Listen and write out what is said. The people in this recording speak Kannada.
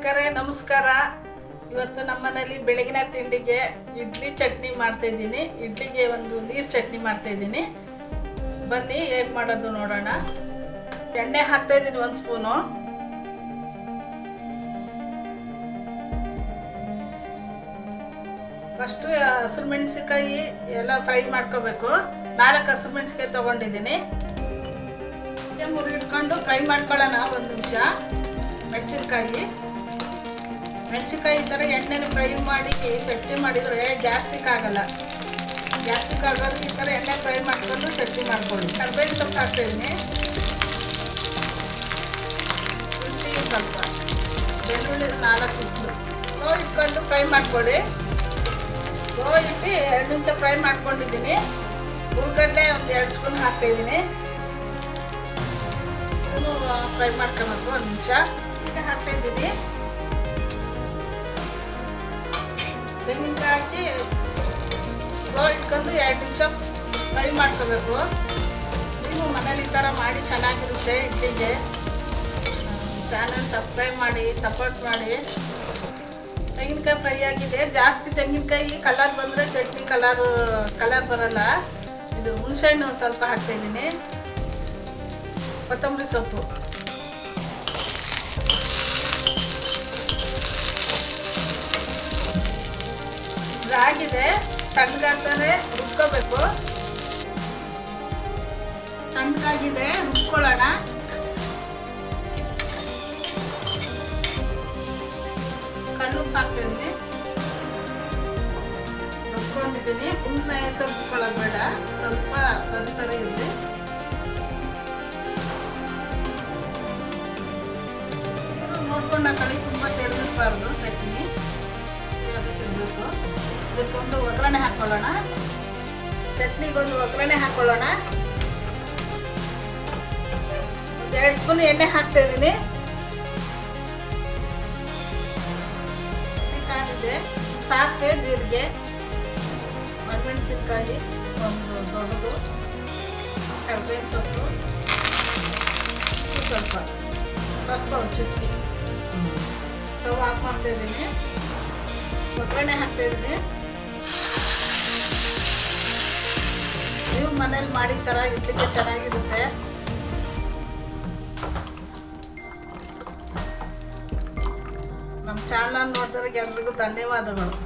ವೀಕ್ಷಕರೇ ನಮಸ್ಕಾರ. ಇವತ್ತು ನಮ್ಮ ಮನೆಯಲ್ಲಿ ಬೆಳಗಿನ ತಿಂಡಿಗೆ ಇಡ್ಲಿ ಚಟ್ನಿ ಮಾಡ್ತಾ ಇದ್ದೀನಿ. ಇಡ್ಲಿಗೆ ಒಂದು ನೀರು ಚಟ್ನಿ ಮಾಡ್ತಾ ಇದ್ದೀನಿ. ಬನ್ನಿ ಹೇಗೆ ಮಾಡೋದು ನೋಡೋಣ. ಎಣ್ಣೆ ಹಾಕ್ತಾ ಇದ್ದೀನಿ 1 ಸ್ಪೂನು. ಫಸ್ಟು ಹಸಿರು ಮೆಣಸಿನ್ಕಾಯಿ ಎಲ್ಲ ಫ್ರೈ ಮಾಡ್ಕೋಬೇಕು. 4 ಹಸಿರು ಮೆಣಸಿನ್ಕಾಯಿ ತೊಗೊಂಡಿದ್ದೀನಿ. ಮುರಿಟ್ಕೊಂಡು ಫ್ರೈ ಮಾಡ್ಕೊಳ್ಳೋಣ 1 ನಿಮಿಷ. ಮೆಣಸಿನ್ಕಾಯಿ ಈ ಥರ ಎಣ್ಣೆನ ಫ್ರೈ ಮಾಡಿ ಚಟ್ನಿ ಮಾಡಿದರೆ ಗ್ಯಾಸ್ಟ್ರಿಕ್ ಆಗಲ್ಲ. ಗ್ಯಾಸ್ಟ್ರಿಕ್ ಆಗೋದು ಈ ಥರ ಎಣ್ಣೆ ಫ್ರೈ ಮಾಡ್ಕೊಂಡು ಚಟ್ನಿ ಮಾಡ್ಕೊಳ್ಳಿ. ಕರ್ಬೇವಿನ ಸೊಪ್ಪು ಹಾಕ್ತಾಯಿದ್ದೀನಿ. ಶುಂಠಿ ಸ್ವಲ್ಪ, ಬೆಳ್ಳುಳ್ಳಿ 4 ಇಟ್ಟು ಇಟ್ಕೊಂಡು ಫ್ರೈ ಮಾಡ್ಕೊಳ್ಳಿ. ಇಟ್ಟು 2 ನಿಮಿಷ ಫ್ರೈ ಮಾಡ್ಕೊಂಡಿದ್ದೀನಿ. ಹುರ್ಗಡ್ಲೆ ಒಂದು 2 ಸ್ಪೂನ್ ಹಾಕ್ತಾಯಿದ್ದೀನಿ. ಫ್ರೈ ಮಾಡ್ಕೊಬೇಕು 1 ನಿಮಿಷ. ಈಗ ಹಾಕ್ತಾಯಿದ್ದೀನಿ. ತೆಂಗಿನಕಾಯಿ ಹಾಕಿ ಸ್ಲೋ ಇಟ್ಕೊಂಡು 2 ನಿಮಿಷ ಫ್ರೈ ಮಾಡ್ಕೋಬೇಕು. ನೀವು ಮನೇಲಿ ಈ ಥರ ಮಾಡಿ ಚೆನ್ನಾಗಿರುತ್ತೆ ಇಡ್ಲಿಗೆ. ಚಾನಲ್ ಸಬ್ಸ್ಕ್ರೈಬ್ ಮಾಡಿ, ಸಪೋರ್ಟ್ ಮಾಡಿ. ತೆಂಗಿನಕಾಯಿ ಫ್ರೈ ಆಗಿದೆ. ಜಾಸ್ತಿ ತೆಂಗಿನಕಾಯಿ ಕಲರ್ ಬಂದರೆ ಚಟ್ನಿ ಕಲರ್ ಬರಲ್ಲ. ಇದು ಹುಣಸೆಹಣ್ಣು ಒಂದು ಸ್ವಲ್ಪ ಹಾಕ್ತಾಯಿದ್ದೀನಿ. ಕೊತ್ತಂಬರಿ ಸೊಪ್ಪು, ಆಗಿದೆ. ತಣ್ಣಗಾಗ್ತಾನೆ ರುಬ್ಕೋಬೇಕು. ತಣ್ಣಗಾಗಿದೆ, ರುಬ್ಕೊಳ್ಳೋಣ. ಕಳ್ಳುಪ್ಪು ಹಾಕ್ತಿದ್ದೀನಿ. ರುಬ್ಕೊಂಡಿದ್ದೀನಿ. ಫುಲ್ ಸ್ವಲ್ಪ ರುಬ್ಕೊಳ್ಳೋದು ಬೇಡ, ಸ್ವಲ್ಪ ತರ ಇರಲಿ. ನೋಡ್ಕೊಂಡು ಕಳಿ ತುಂಬ ತೆಗೆದಿರಬಾರ್ದು ಚಟ್ನಿ. ತಿನ್ನಬೇಕು. ಇದಕ್ಕೊಂದು ಒಗ್ಗರಣೆ ಹಾಕ್ಕೊಳ್ಳೋಣ. ಚಟ್ನಿಗೊಂದು ಒಗ್ಗರಣೆ ಹಾಕ್ಕೊಳ್ಳೋಣ. 2 ಸ್ಪೂನ್ ಎಣ್ಣೆ ಹಾಕ್ತಾಯಿದ್ದೀನಿ. ಕಾದಿದೆ. ಸಾಸಿವೆ, ಜೀರಿಗೆ, ಒಣಮೆಣಸಿನ್ಕಾಯಿ ಒಂದು ದೊಡ್ಡದು, ಕರ್ಬೇವಿನ ಸೊಪ್ಪು ಸ್ವಲ್ಪ ಚಿಕ್ಕಿ. ಸ್ಟವ್ ಆಫ್ ಮಾಡ್ತಾಯಿದ್ದೀನಿ. ಒಗ್ಗರಣೆ ಹಾಕ್ತಾಯಿದ್ದೀನಿ. ನೀವು ಮನೇಲಿ ಮಾಡಿ ಥರ ಇಡ್ಲಿಕ್ಕೆ ಚೆನ್ನಾಗಿರುತ್ತೆ. ನಮ್ಮ ಚಾನಲ್ ನೋಡಿದವ್ರಿಗೆ ಎಲ್ರಿಗೂ ಧನ್ಯವಾದಗಳು.